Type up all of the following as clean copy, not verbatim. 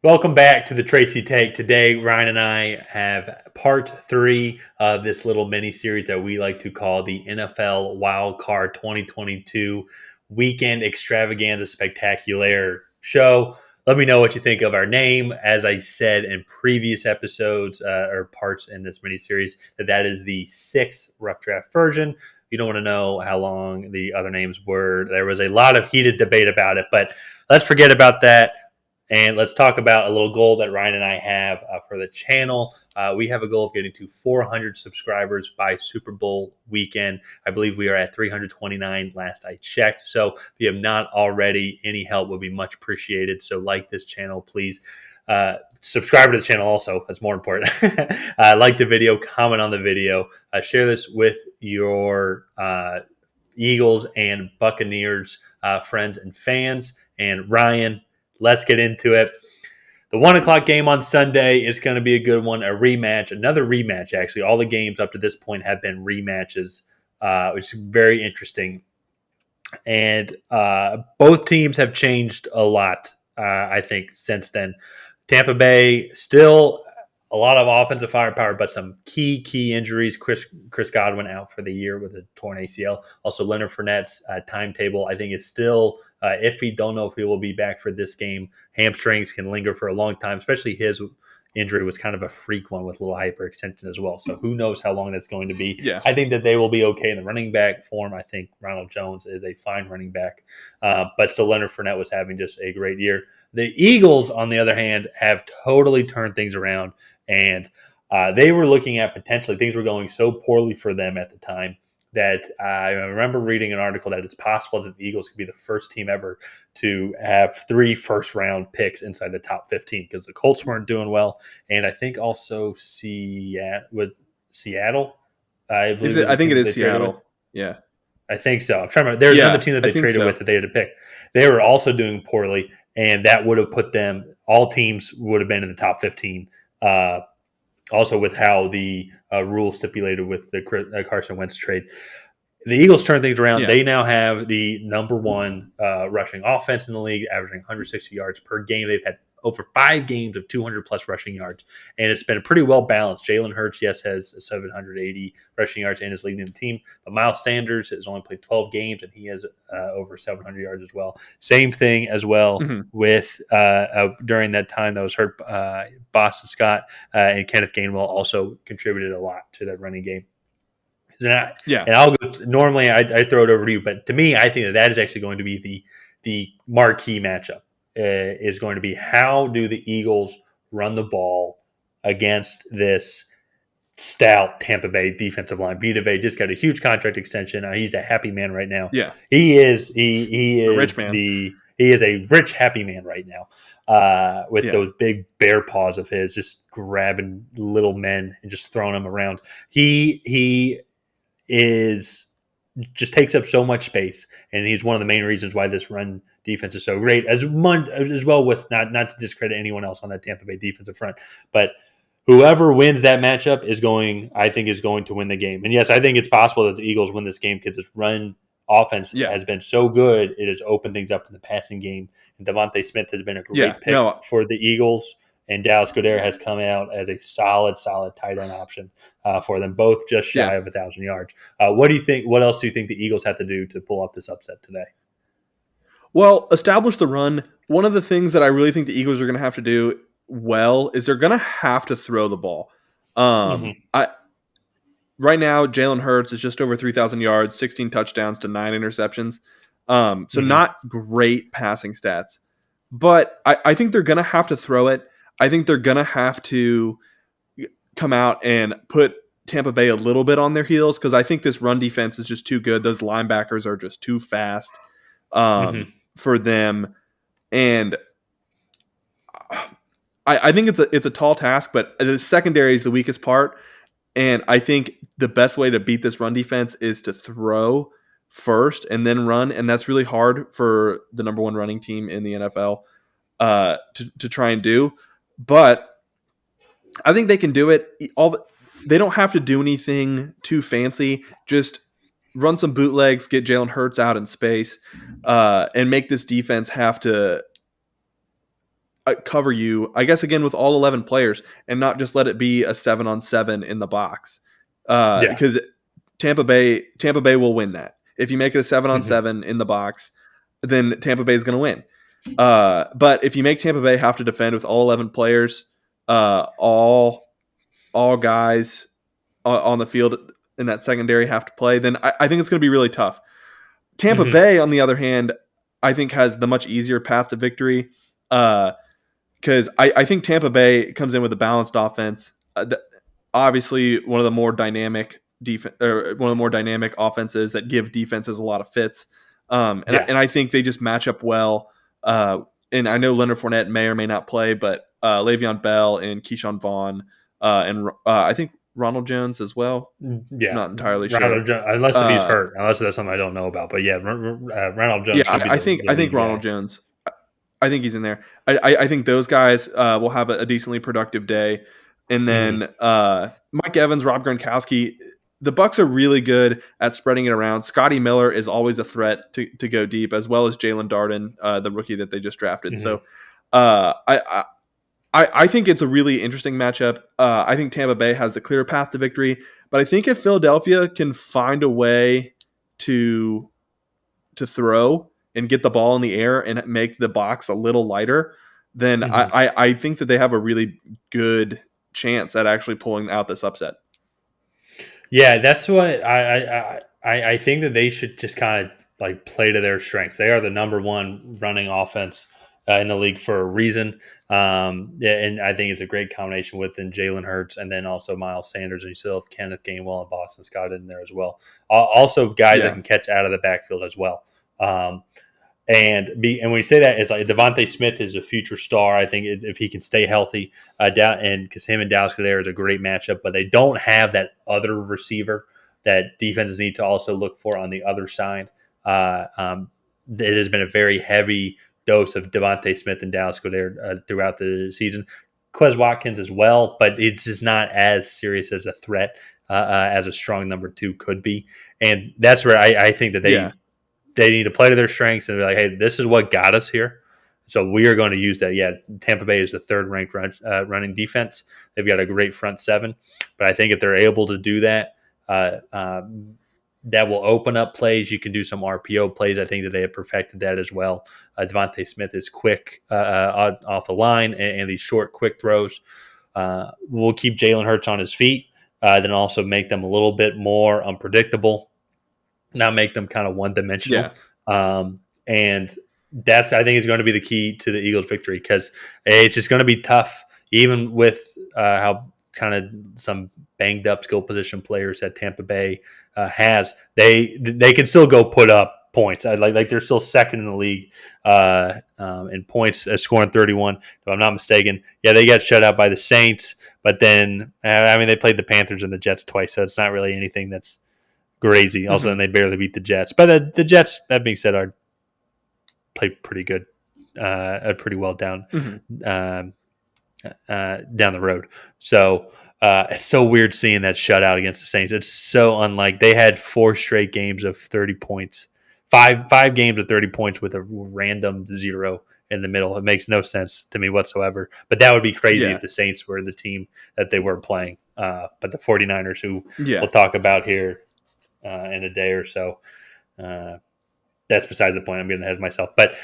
Welcome back to the Tracy Take. Today, Ryan and I have part 3 of this little mini series that we like to call the NFL Wildcard 2022 Weekend Extravaganza Spectacular Show. Let me know what you think of our name. As I said in previous episodes or parts in this mini series, that is the 6th rough draft version. You don't want to know how long the other names were. There was a lot of heated debate about it, but let's forget about that. And let's talk about a little goal that Ryan and I have for the channel. We have a goal of getting to 400 subscribers by Super Bowl weekend. I believe we are at 329 last I checked. So if you have not already, any help would be much appreciated. So like this channel, please. Subscribe to the channel also. That's more important. Like the video, comment on the video. Share this with your Eagles and Buccaneers friends and fans. And Ryan, let's get into it. The 1 o'clock game on Sunday is going to be a good one. Another rematch, actually. All the games up to this point have been rematches, which is very interesting. And both teams have changed a lot, I think, since then. Tampa Bay still a lot of offensive firepower, but some key injuries. Chris Godwin out for the year with a torn ACL. Also, Leonard Fournette's timetable, I think, is still iffy. Don't know if he will be back for this game. Hamstrings can linger for a long time, especially his injury was kind of a freak one with a little hyperextension as well. So who knows how long that's going to be. Yeah. I think that they will be okay in the running back form. I think Ronald Jones is a fine running back. But still, Leonard Fournette was having just a great year. The Eagles, on the other hand, have totally turned things around. And they were looking at potentially things were going so poorly for them at the time that I remember reading an article that it's possible that the Eagles could be the first team ever to have 3 first-round picks inside the top 15 because the Colts weren't doing well. And I think also Seattle. I think it is Seattle. Yeah. I think so. I'm trying to remember. There's another team that they traded with that they had to pick. They were also doing poorly, and that would have put them – all teams would have been in the top 15. Also with how the rules stipulated with the Carson Wentz trade. The Eagles turned things around. Yeah. They now have the number 1 rushing offense in the league, averaging 160 yards per game. They've had over 5 games of 200-plus rushing yards, and it's been pretty well balanced. Jalen Hurts, yes, has 780 rushing yards and is leading the team, but Miles Sanders has only played 12 games, and he has over 700 yards as well. Same thing as well with during that time that was hurt, Boston Scott and Kenneth Gainwell also contributed a lot to that running game. And I'll go. Normally, I throw it over to you, but to me, I think that is actually going to be the marquee matchup. Is going to be how do the Eagles run the ball against this stout Tampa Bay defensive line. Vita Vea just got a huge contract extension. He's a happy man right now. Yeah, he is. He is a rich man. He is a rich, happy man right now. With those big bear paws of his, just grabbing little men and just throwing them around. He is just takes up so much space, and he's one of the main reasons why this run defense is so great. As well with not to discredit anyone else on that Tampa Bay defensive front, but whoever wins that matchup is going to win the game. And yes, I think it's possible that the Eagles win this game because its run offense has been so good. It has opened things up in the passing game. And Devontae Smith has been a great pick for the Eagles. And Dallas Goedert has come out as a solid tight end option for them, both just shy of 1,000 yards. What do you think? What else do you think the Eagles have to do to pull off this upset today? Well, establish the run. One of the things that I really think the Eagles are going to have to do well is they're going to have to throw the ball. Right now, Jalen Hurts is just over 3,000 yards, 16 touchdowns to 9 interceptions. So not great passing stats. But I think they're going to have to throw it. I think they're going to have to come out and put Tampa Bay a little bit on their heels because I think this run defense is just too good. Those linebackers are just too fast for them. And I think it's a tall task, but the secondary is the weakest part. And I think the best way to beat this run defense is to throw first and then run. And that's really hard for the number 1 running team in the NFL to try and do. But I think they can do it. They don't have to do anything too fancy. Just run some bootlegs, get Jalen Hurts out in space, and make this defense have to cover you, I guess, again, with all 11 players and not just let it be a 7-on-7 in the box. Yeah. Because Tampa Bay will win that. If you make it a 7-on-7 Mm-hmm. in the box, then Tampa Bay is going to win. But if you make Tampa Bay have to defend with all 11 players, all guys on the field in that secondary have to play, then I think it's going to be really tough. Tampa Mm-hmm. Bay, on the other hand, I think has the much easier path to victory. Because I think Tampa Bay comes in with a balanced offense. Obviously, one of the more dynamic offenses that give defenses a lot of fits. Yeah. And I think they just match up well. And I know Leonard Fournette may or may not play, but Le'Veon Bell and Keyshawn Vaughn and I think Ronald Jones as well. Yeah. Not entirely sure. Ronald Jones, unless if he's hurt, unless that's something I don't know about. But yeah, Ronald Jones Yeah, should be I the think lead Ronald guy. Jones. I think he's in there. I think those guys will have a decently productive day, and Mm-hmm. then Mike Evans, Rob Gronkowski. The Bucs are really good at spreading it around. Scotty Miller is always a threat to go deep, as well as Jalen Darden, the rookie that they just drafted. Mm-hmm. So I think it's a really interesting matchup. I think Tampa Bay has the clear path to victory, but I think if Philadelphia can find a way to throw and get the ball in the air and make the box a little lighter, then Mm-hmm. I think that they have a really good chance at actually pulling out this upset. Yeah, that's what I think that they should just kind of like play to their strengths. They are the number one running offense in the league for a reason. Yeah, and I think it's a great combination within Jalen Hurts and then also Miles Sanders. And you still have Kenneth Gainwell and Boston Scott in there as well. Also, guys that Yeah. can catch out of the backfield as well. And when you say that, it's like Devontae Smith is a future star. I think if he can stay healthy, and because him and Dallas Goedert is a great matchup, but they don't have that other receiver that defenses need to also look for on the other side. It has been a very heavy dose of Devontae Smith and Dallas Goedert throughout the season. Quez Watkins as well, but it's just not as serious as a threat as a strong number two could be. And that's where I think that Yeah. they need to play to their strengths and be like, hey, this is what got us here. So we are going to use that. Yeah, Tampa Bay is the third ranked running defense. They've got a great front seven. But I think if they're able to do that, that will open up plays. You can do some RPO plays. I think that they have perfected that as well. Devontae Smith is quick off the line and these short, quick throws. We'll keep Jalen Hurts on his feet, then also make them a little bit more unpredictable, not make them kind of one-dimensional. Yeah. And that's, I think, is going to be the key to the Eagles' victory because it's just going to be tough, even with how kind of some banged-up skill position players that Tampa Bay has. They can still go put up points. Like they're still second in the league in points, scoring 31, if I'm not mistaken. Yeah, they got shut out by the Saints, but then, they played the Panthers and the Jets twice, so it's not really anything that's crazy. Also, then they barely beat the Jets. But the Jets, that being said, are played pretty good, pretty well down down the road. So it's so weird seeing that shutout against the Saints. It's so unlike. They had 4 straight games of 30 points, five games of 30 points with a random 0 in the middle. It makes no sense to me whatsoever. But that would be crazy Yeah. if the Saints were the team that they were playing. But the 49ers, who Yeah. we'll talk about here in a day or so. That's besides the point. I'm getting ahead of myself. But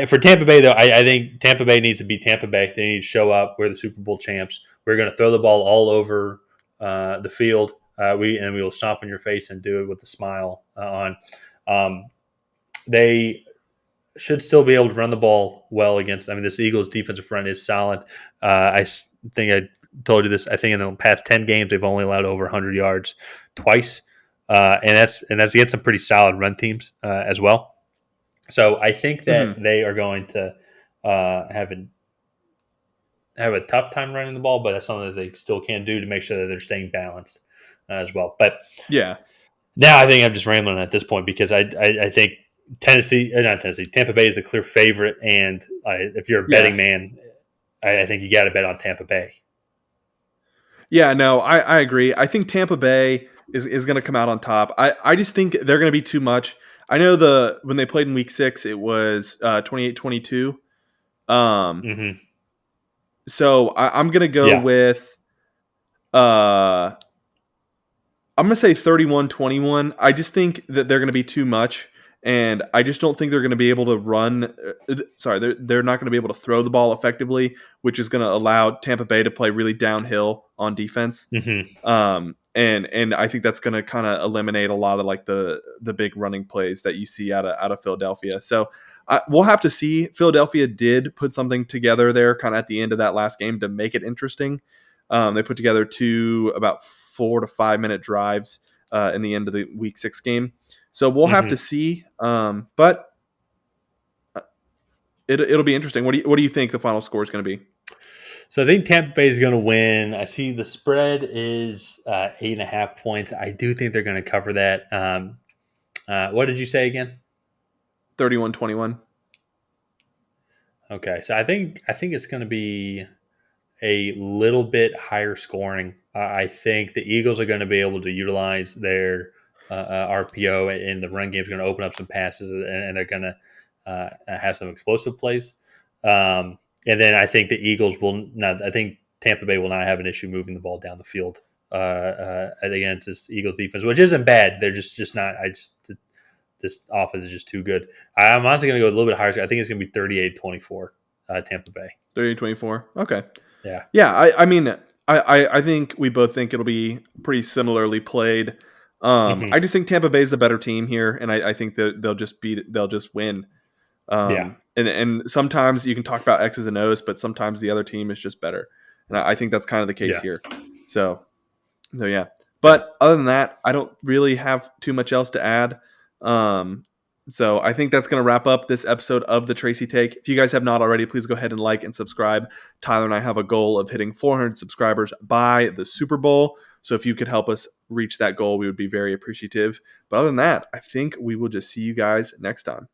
for Tampa Bay, though, I think Tampa Bay needs to be Tampa Bay. They need to show up. We're the Super Bowl champs. We're going to throw the ball all over the field. We will stomp on your face and do it with a smile on. They should still be able to run the ball well against. This Eagles defensive front is solid. I think I told you this. I think in the past 10 games they've only allowed over 100 yards twice. And that's against some pretty solid run teams as well. So I think that they are going to have a tough time running the ball, but that's something that they still can do to make sure that they're staying balanced as well. But Yeah. now I think I'm just rambling at this point because I think Tampa Bay is the clear favorite, and if you're a betting man, I think you got to bet on Tampa Bay. Yeah, no, I agree. I think Tampa Bay is going to come out on top. I just think they're going to be too much. I know when they played in week 6, it was 28-22. So I'm going to go Yeah. with I'm going to say 31-21. I just think that they're going to be too much, and I just don't think they're going to be able to run. They're not going to be able to throw the ball effectively, which is going to allow Tampa Bay to play really downhill on defense. Mm-hmm. And I think that's going to kind of eliminate a lot of like the big running plays that you see out of Philadelphia. So we'll have to see. Philadelphia did put something together there, kind of at the end of that last game to make it interesting. They put together two about 4 to 5 minute drives in the end of the Week 6 game. So we'll have to see. But it'll be interesting. What do you think the final score is going to be? So I think Tampa Bay is going to win. I see the spread is 8.5 points. I do think they're going to cover that. What did you say again? 31-21. Okay, so I think it's going to be a little bit higher scoring. I think the Eagles are going to be able to utilize their RPO, and the run game is going to open up some passes, and they're going to have some explosive plays. And then I think the Eagles will not. I think Tampa Bay will not have an issue moving the ball down the field against this Eagles defense, which isn't bad. They're just not. This offense is just too good. I'm honestly going to go a little bit higher. I think it's going to be 38-24, Tampa Bay. 38-24. Okay. Yeah. Yeah. I mean, I think we both think it'll be pretty similarly played. I just think Tampa Bay is the better team here, and I think that they'll just win. Yeah. And sometimes you can talk about X's and O's, but sometimes the other team is just better. And I think that's kind of the case here. So yeah. But other than that, I don't really have too much else to add. So I think that's going to wrap up this episode of the Tracy Take. If you guys have not already, please go ahead and like and subscribe. Tyler and I have a goal of hitting 400 subscribers by the Super Bowl. So if you could help us reach that goal, we would be very appreciative. But other than that, I think we will just see you guys next time.